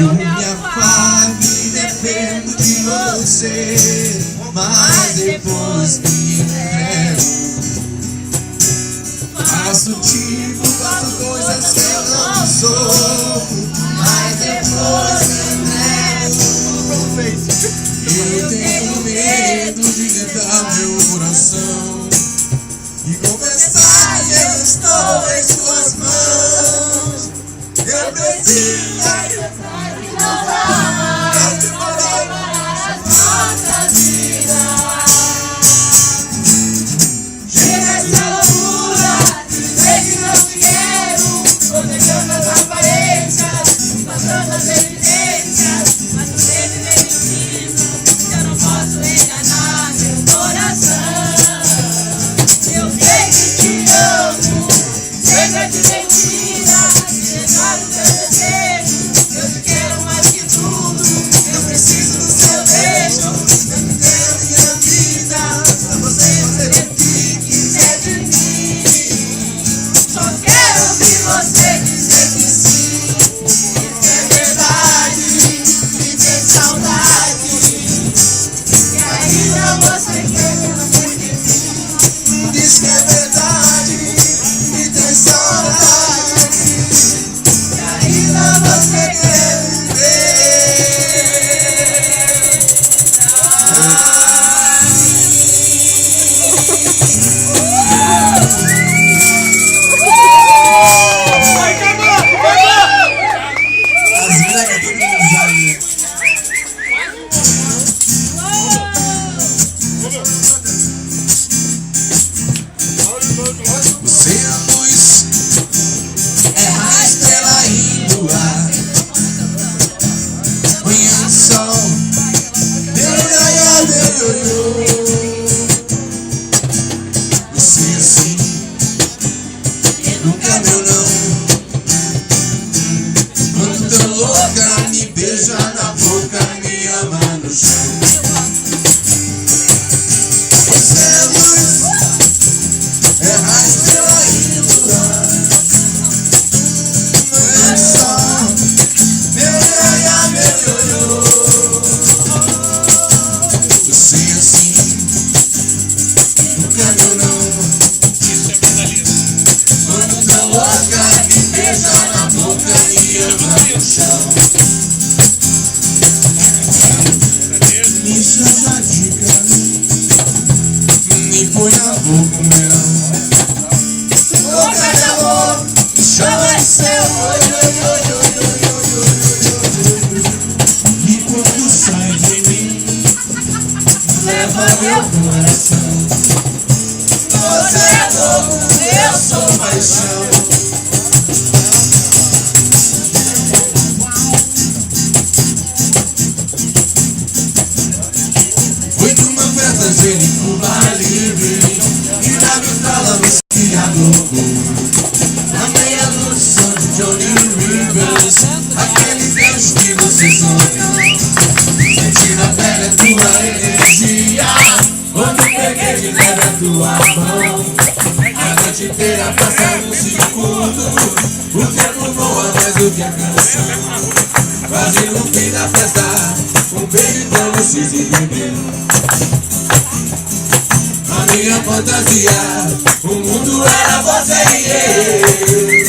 Eu me afago e dependo de você, mas depois me entrego. Faço tipo, faço coisas que eu não sou, mas depois me entrego. Eu tenho medo de tentar meu coração e confessar que eu estou em suas mãos. Eu preciso aceitar que não dá pra separar as nossas vidas. Chega essa loucura, dizer que não te quero, protegendo as aparências, passando as evidências, mas o dedo vem de cima, eu não posso enganar meu coração. Eu sei que te amo, sei que é de mentira, de negar o teu desejo. Eu te quero mais que tudo, eu preciso do seu beijo. Eu te quero minha vida, pra você fazer o que quiser de mim. Só quero ouvir você dizer que sim. Isso é verdade, me tem saudade, e ainda você quer muito de mim. Diz que é verdade, me tem saudade, e ainda você quer viver. As bregas todo mundo sabe. Você é a luz, é a estrela e luar. Manhã de sol, meu iaia, meu ioiô. Você assim, e nunca é meu não. Quando tão louca, me beija na boca, me ama no chão. Você é luz, é a estrela e luar. Manhã de sol, meu iaia, meu ioiô. Você assim, nunca é meu não. Quando tão louca, me beija na boca, me ama no chão. Me chama de caminho, me põe na boca o mel. Boca de amor, me chama de céu. E quando sai de mim, leva meu coração. Você é louco, eu sou paixão. Foi numa festa angélica, bar livre, e na vitrola me criador. Na meia-noite, som de Johnny Rivers, aquele Deus que você sonhou. Senti na pele a tua energia, quando peguei de leve a tua mão. A noite inteira passa num segundo, o tempo voa mais do que a canção. Quase no fim da festa, um beijo tão lucido e bebendo. A minha fantasia, o mundo era você e eu.